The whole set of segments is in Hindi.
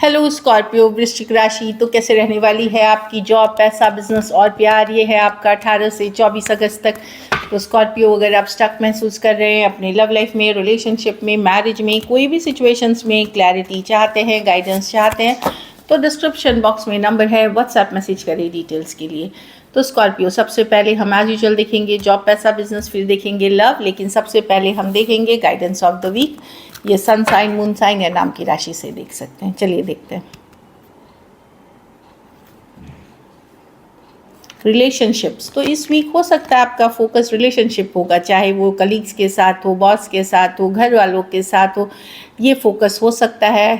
हेलो स्कॉर्पियो वृश्चिक राशि, तो कैसे रहने वाली है आपकी जॉब, पैसा, बिजनेस और प्यार। ये है आपका 18 से 24 अगस्त तक। तो स्कॉर्पियो, अगर आप स्टक महसूस कर रहे हैं अपनी लव लाइफ में, रिलेशनशिप में, मैरिज में, कोई भी सिचुएशंस में क्लैरिटी चाहते हैं, गाइडेंस चाहते हैं, तो डिस्क्रिप्शन बॉक्स में नंबर है, व्हाट्सएप मैसेज करें डिटेल्स के लिए। तो स्कॉर्पियो, सबसे पहले हम एज यूजुअल देखेंगे जॉब, पैसा, बिजनेस, फिर देखेंगे लव, लेकिन सबसे पहले हम देखेंगे गाइडेंस ऑफ द वीक। ये सन साइन, मून साइन या नाम की राशि से देख सकते हैं। चलिए देखते हैं। रिलेशनशिप्स, तो इस वीक हो सकता है आपका फोकस रिलेशनशिप होगा, चाहे वो कलीग्स के साथ हो, बॉस के साथ हो, घर वालों के साथ हो, ये फोकस हो सकता है।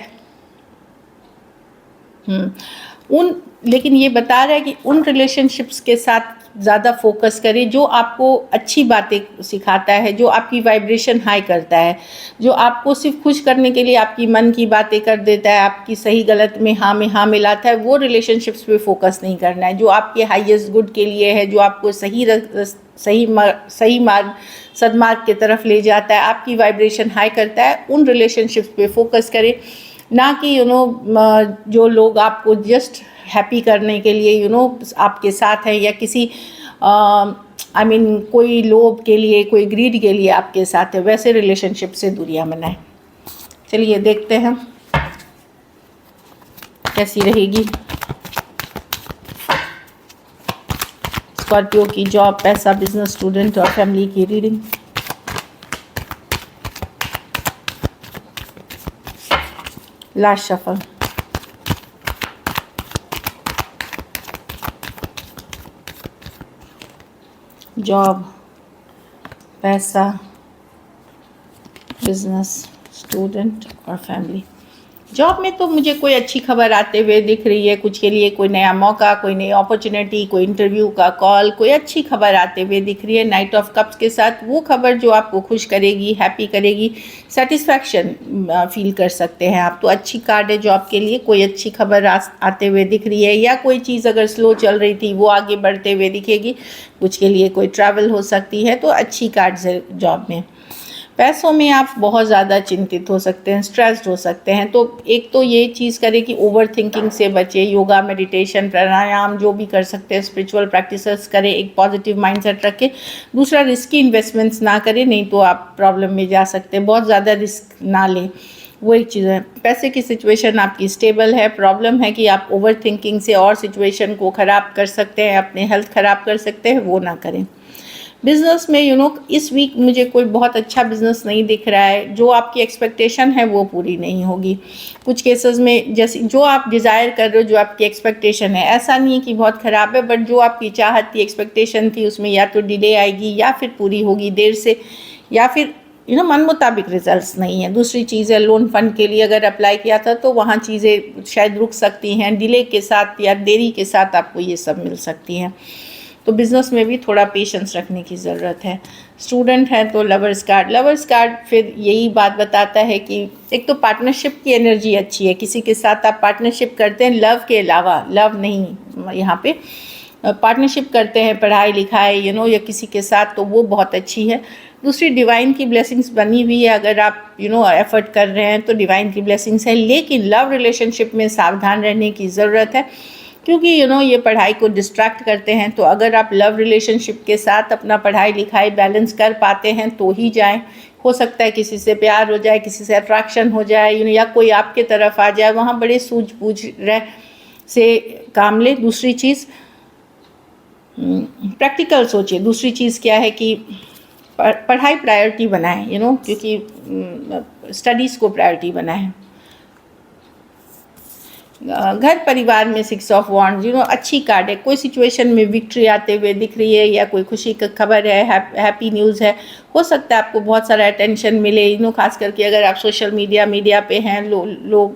लेकिन ये बता रहा है कि उन रिलेशनशिप्स के साथ ज़्यादा फोकस करें जो आपको अच्छी बातें सिखाता है, जो आपकी वाइब्रेशन हाई करता है, जो आपको सिर्फ खुश करने के लिए आपकी मन की बातें कर देता है, आपकी सही गलत में हाँ मिलाता है। वो रिलेशनशिप्स पे फोकस नहीं करना है। जो आपके हाईएस्ट गुड के लिए है, जो आपको सही मार्ग, सदमार्ग की तरफ ले जाता है, आपकी वाइब्रेशन हाई करता है, उन रिलेशनशिप्स पे फोकस करें। ना कि जो लोग आपको जस्ट हैप्पी करने के लिए आपके साथ है, या किसी कोई लोभ के लिए, कोई ग्रीड के लिए आपके साथ है, वैसे रिलेशनशिप से दूरियां बनाएं। चलिए देखते हैं कैसी रहेगी स्कॉर्पियो की जॉब, पैसा, बिजनेस, स्टूडेंट और फैमिली की रीडिंग। Last shuffle. जॉब, पैसा, बिजनेस, स्टूडेंट और फैमिली। जॉब में तो मुझे कोई अच्छी खबर आते हुए दिख रही है, कुछ के लिए कोई नया मौका, कोई नई अपॉर्चुनिटी, कोई इंटरव्यू का कॉल, कोई अच्छी खबर आते हुए दिख रही है नाइट ऑफ कप्स के साथ। वो खबर जो आपको खुश करेगी, हैप्पी करेगी, सेटिस्फैक्शन फील कर सकते हैं आप। तो अच्छी कार्ड है जॉब के लिए। कोई अच्छी खबर आते हुए दिख रही है, या कोई चीज़ अगर स्लो चल रही थी वो आगे बढ़ते हुए दिखेगी। कुछ के लिए कोई ट्रैवल हो सकती है, तो अच्छी कार्ड्स है जॉब में। पैसों में आप बहुत ज़्यादा चिंतित हो सकते हैं, स्ट्रेस्ड हो सकते हैं। तो एक तो ये चीज़ करें कि ओवर थिंकिंग से बचें। योगा, मेडिटेशन, प्राणायाम जो भी कर सकते हैं, स्पिरिचुअल प्रैक्टिसेस करें, एक पॉजिटिव माइंडसेट रखें। दूसरा, रिस्की इन्वेस्टमेंट्स ना करें, नहीं तो आप प्रॉब्लम में जा सकते हैं। बहुत ज़्यादा रिस्क ना लें, वो एक चीज़ है। पैसे की सिचुएशन आपकी स्टेबल है। प्रॉब्लम है कि आप ओवर थिंकिंग से और सिचुएशन को ख़राब कर सकते हैं, अपने हेल्थ ख़राब कर सकते हैं, वो ना करें। बिज़नेस में इस वीक मुझे कोई बहुत अच्छा बिज़नेस नहीं दिख रहा है। जो आपकी एक्सपेक्टेशन है वो पूरी नहीं होगी। कुछ केसेस में जैसे जो आप डिज़ायर कर रहे हो, जो आपकी एक्सपेक्टेशन है, ऐसा नहीं है कि बहुत ख़राब है, बट जो आपकी चाहत थी, एक्सपेक्टेशन थी, उसमें या तो डिले आएगी या फिर पूरी होगी देर से, या फिर मन मुताबिक रिजल्ट्स नहीं है। दूसरी चीज़ है, लोन फंड के लिए अगर अप्लाई किया था तो वहाँ चीज़ें शायद रुक सकती हैं, डिले के साथ या देरी के साथ आपको ये सब मिल सकती हैं। तो बिज़नेस में भी थोड़ा पेशेंस रखने की ज़रूरत है। स्टूडेंट है तो लवर्स कार्ड फिर यही बात बताता है कि एक तो पार्टनरशिप की एनर्जी अच्छी है। किसी के साथ आप पार्टनरशिप करते हैं, लव के अलावा, लव नहीं यहाँ पे, पार्टनरशिप करते हैं पढ़ाई लिखाई या किसी के साथ, तो वो बहुत अच्छी है। दूसरी, डिवाइन की ब्लेसिंग्स बनी हुई है। अगर आप एफर्ट कर रहे हैं तो डिवाइन की ब्लेसिंग्स है। लेकिन लव रिलेशनशिप में सावधान रहने की ज़रूरत है, क्योंकि ये पढ़ाई को डिस्ट्रैक्ट करते हैं। तो अगर आप लव रिलेशनशिप के साथ अपना पढ़ाई लिखाई बैलेंस कर पाते हैं तो ही जाएं। हो सकता है किसी से प्यार हो जाए, किसी से अट्रैक्शन हो जाए, या कोई आपके तरफ आ जाए, वहाँ बड़े सूझबूझ से काम लें। दूसरी चीज़, प्रैक्टिकल सोचिए। दूसरी चीज़ क्या है कि पढ़ाई प्रायोरिटी बनाएं, क्योंकि स्टडीज़ को प्रायोरिटी बनाएं। घर परिवार में 6 ऑफ वॉन्ड्स अच्छी कार्ड है। कोई सिचुएशन में विक्ट्री आते हुए दिख रही है, या कोई खुशी का खबर है, हैप्पी न्यूज़ है। हो सकता है आपको बहुत सारा अटेंशन मिले, खास करके अगर आप सोशल मीडिया पे हैं, लोग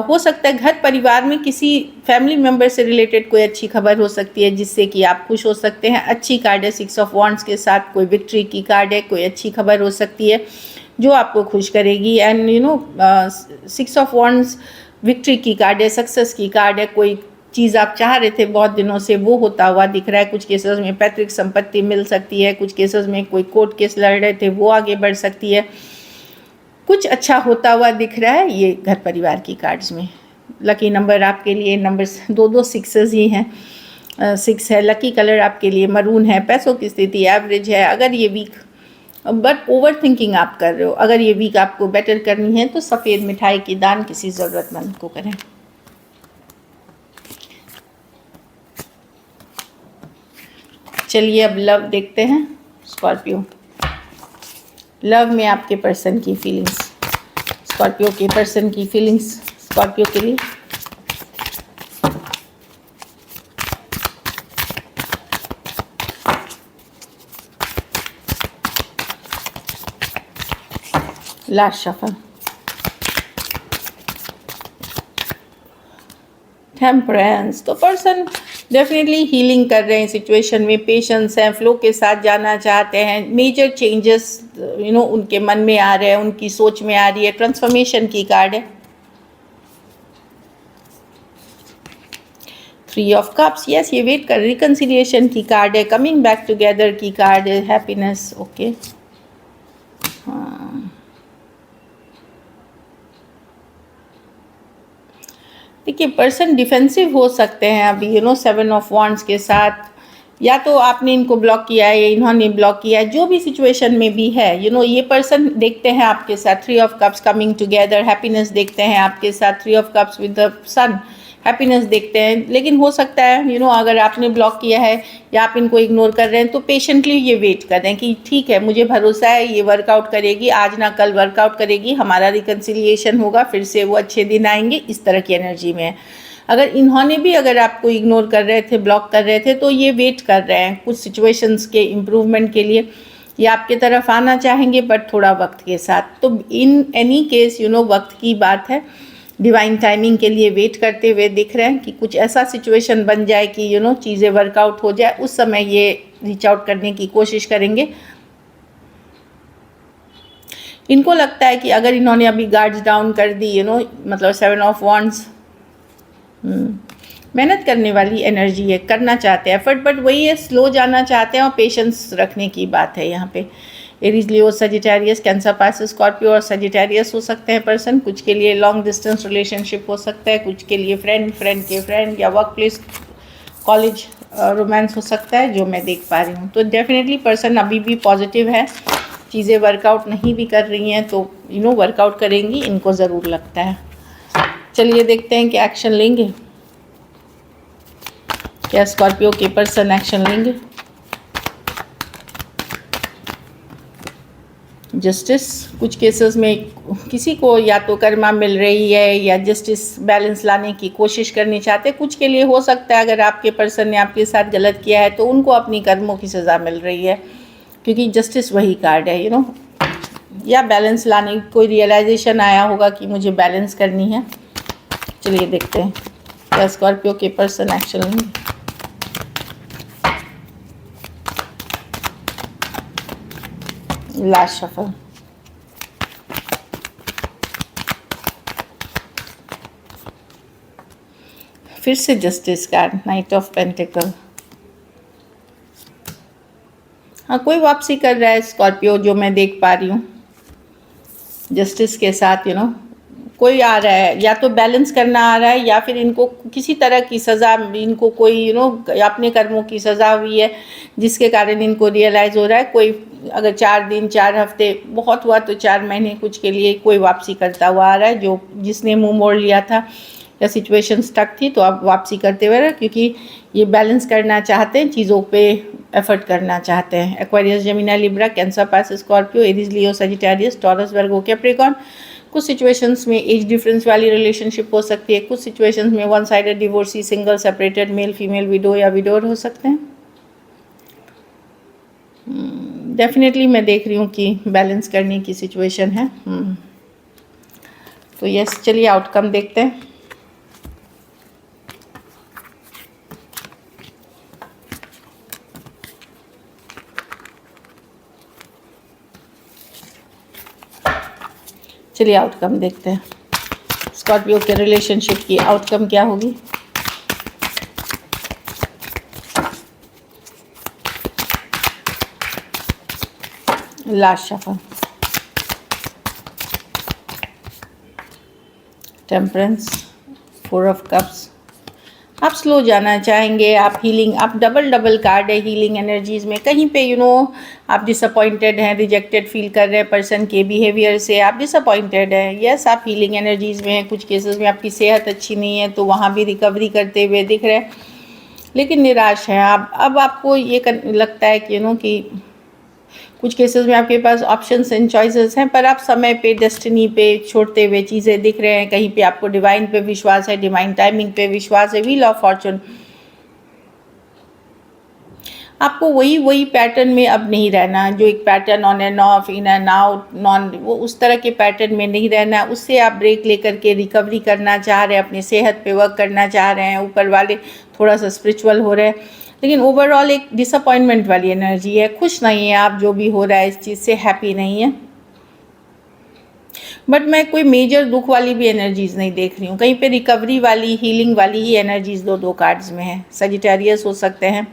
हो सकता है घर परिवार में किसी फैमिली मेम्बर से रिलेटेड कोई अच्छी खबर हो सकती है, जिससे कि आप खुश हो सकते हैं। अच्छी कार्ड है 6 ऑफ वॉन्ड्स के साथ। कोई विक्ट्री की कार्ड है, कोई अच्छी खबर हो सकती है जो आपको खुश करेगी। एंड 6 ऑफ वॉन्ड्स विक्ट्री की कार्ड है, सक्सेस की कार्ड है। कोई चीज़ आप चाह रहे थे बहुत दिनों से, वो होता हुआ दिख रहा है। कुछ केसेस में पैतृक संपत्ति मिल सकती है, कुछ केसेस में कोई कोर्ट केस लड़ रहे थे वो आगे बढ़ सकती है। कुछ अच्छा होता हुआ दिख रहा है ये घर परिवार की कार्ड्स में। लकी नंबर आपके लिए नंबर दो सिक्सेस ही हैं, 6 है। लकी कलर आपके लिए मरून है। पैसों की स्थिति एवरेज है। अगर ये वीक बट ओवर थिंकिंग आप कर रहे हो, अगर ये वीक आपको बेटर करनी है तो सफ़ेद मिठाई की दान किसी ज़रूरतमंद को करें। चलिए अब लव देखते हैं स्कॉर्पियो। लव में आपके पर्सन की फीलिंग्स, स्कॉर्पियो के पर्सन की फीलिंग्स स्कॉर्पियो के लिए। Last shuffle. टेम्परेंस। तो पर्सन डेफिनेटली हीलिंग कर रहे हैं सिचुएशन में, पेशेंस हैं, फ्लो के साथ जाना चाहते हैं। मेजर चेंजेस उनके मन में आ रहे हैं, उनकी सोच में आ रही है। ट्रांसफॉर्मेशन की कार्ड है। 3 ऑफ कप्स, यस ये वेट कर, रिकन्सिलिएशन की कार्ड है। कमिंग बैक टुगेदर की कार्ड है। Happiness, okay. हाँ, देखिए पर्सन डिफेंसिव हो सकते हैं अभी 7 ऑफ वॉन्ड्स के साथ, या तो आपने इनको ब्लॉक किया है या इन्होंने ब्लॉक किया है, जो भी सिचुएशन में भी है ये पर्सन देखते हैं आपके साथ 3 of cups coming together. Happiness देखते हैं आपके साथ 3 of cups with the sun, happiness देखते हैं। लेकिन हो सकता है अगर आपने ब्लॉक किया है या आप इनको इग्नोर कर रहे हैं तो पेशेंटली ये वेट कर रहे हैं कि ठीक है मुझे भरोसा है ये वर्कआउट करेगी, आज ना कल वर्कआउट करेगी, हमारा रिकन्सिलिएशन होगा, फिर से वो अच्छे दिन आएंगे, इस तरह की एनर्जी में है। अगर इन्होंने भी अगर आपको इग्नोर कर रहे थे, ब्लॉक कर रहे थे, तो ये वेट कर रहे हैं कुछ सिचुएशंस के इम्प्रूवमेंट के लिए। ये आपके तरफ आना चाहेंगे बट थोड़ा वक्त के साथ। तो इन एनी केस वक्त की बात है, डिवाइन टाइमिंग के लिए वेट करते हुए दिख रहे हैं कि कुछ ऐसा सिचुएशन बन जाए कि चीज़ें वर्कआउट हो जाए, उस समय ये रीच आउट करने की कोशिश करेंगे। इनको लगता है कि अगर इन्होंने अभी गार्ड्स डाउन कर दी मतलब 7 ऑफ वॉन्ड्स, मेहनत करने वाली एनर्जी है, करना चाहते हैं एफर्ट, बट वही है स्लो जाना चाहते हैं और पेशेंस रखने की बात है यहाँ पे। Aries, Leo, Sagittarius, cancer, Pisces, Scorpio और सजिटेरियस हो सकते हैं पर्सन। कुछ के लिए लॉन्ग डिस्टेंस रिलेशनशिप हो सकता है, कुछ के लिए फ्रेंड के फ्रेंड या वर्क प्लेस कॉलेज रोमांस हो सकता है, जो मैं देख पा रही हूँ। तो डेफिनेटली पर्सन अभी भी पॉजिटिव है, चीज़ें वर्कआउट नहीं भी कर रही हैं तो वर्कआउट करेंगी, इनको ज़रूर लगता है। चलिए देखते हैं कि एक्शन लेंगे, क्या स्कॉर्पियो के पर्सन एक्शन लेंगे। जस्टिस, कुछ केसेस में किसी को या तो कर्मा मिल रही है या जस्टिस बैलेंस लाने की कोशिश करनी चाहते हैं। कुछ के लिए हो सकता है अगर आपके पर्सन ने आपके साथ गलत किया है तो उनको अपनी कर्मों की सज़ा मिल रही है, क्योंकि जस्टिस वही कार्ड है या बैलेंस लाने की कोई रियलाइजेशन आया होगा कि मुझे बैलेंस करनी है। चलिए देखते हैं क्या स्कॉर्पियो के पर्सन एक्शन लेंगे। Last shuffle. फिर से justice card, night of pentacle. हाँ, कोई वापसी कर रहा है स्कॉर्पियो, जो मैं देख पा रही हूँ जस्टिस के साथ। कोई आ रहा है, या तो बैलेंस करना आ रहा है या फिर इनको किसी तरह की सज़ा, इनको कोई अपने कर्मों की सज़ा हुई है जिसके कारण इनको रियलाइज़ हो रहा है। कोई अगर 4 दिन 4 हफ्ते बहुत हुआ तो 4 महीने कुछ के लिए कोई वापसी करता हुआ आ रहा है, जिसने मुंह मोड़ लिया था या सिचुएशन स्टक थी तो अब वापसी करते हुए, क्योंकि ये बैलेंस करना चाहते हैं, चीज़ों पे एफर्ट करना चाहते हैं। Aquarius, Gemini, Libra, Cancer, Pisces, Scorpio, Aries, Leo, Sagittarius, Taurus, Virgo, Capricorn. कुछ सिचुएशंस में एज डिफरेंस वाली रिलेशनशिप हो सकती है, कुछ सिचुएशंस में one sided divorcee, single, separated, male female, widow या विडोर हो सकते हैं। डेफिनेटली मैं देख रही हूँ कि बैलेंस करने की सिचुएशन है। तो यस, चलिए आउटकम देखते हैं। चलिए आउटकम देखते हैं, स्कॉर्पियो के रिलेशनशिप की आउटकम क्या होगी। Last shuffle. Temperance, 4 of cups. आप स्लो जाना चाहेंगे, आप हीलिंग, आप डबल कार्ड है हीलिंग एनर्जीज़ में। कहीं पे आप डिसअपॉइंटेड हैं, रिजेक्टेड फील कर रहे हैं पर्सन के बिहेवियर से, आप डिसअपॉइंटेड हैं। यस, आप हीलिंग एनर्जीज़ में हैं। कुछ केसेस में आपकी सेहत अच्छी नहीं है तो वहाँ भी रिकवरी करते हुए दिख रहे हैं, लेकिन निराश हैं आप। अब आपको ये लगता है कि कि कुछ केसेस में आपके पास ऑप्शंस एंड चॉइसेस हैं, पर आप समय पे, डेस्टिनी पे छोड़ते हुए चीज़ें दिख रहे हैं। कहीं पे आपको डिवाइन पे विश्वास है, डिवाइन टाइमिंग पे विश्वास है, व्हील ऑफ फॉर्चून। आपको वही पैटर्न में अब नहीं रहना, जो एक pattern on end of, in and out, non, वो उस तरह के पैटर्न में नहीं रहना। उससे आप ब्रेक लेकर के रिकवरी करना चाह रहे हैं, अपनी सेहत पे वर्क करना चाह रहे हैं। ऊपर वाले थोड़ा सा स्पिरिचुअल हो रहे हैं, लेकिन ओवरऑल एक डिसअपॉइंटमेंट वाली एनर्जी है। खुश नहीं है आप, जो भी हो रहा है इस चीज़ से हैप्पी नहीं है। बट मैं कोई मेजर दुख वाली भी एनर्जीज़ नहीं देख रही हूँ। कहीं पे रिकवरी वाली, हीलिंग वाली ही एनर्जीज़ दो कार्ड्स में है। सजिटेरियस हो सकते हैं,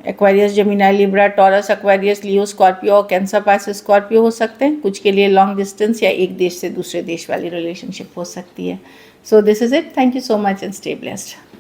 Aquarius, Gemini, Libra, Taurus, Aquarius, Leo, Scorpio, Cancer, Pisces, Scorpio हो सकते हैं। कुछ के लिए लॉन्ग डिस्टेंस या एक देश से दूसरे देश वाली रिलेशनशिप हो सकती है। So this is it. Thank you so much and stay blessed.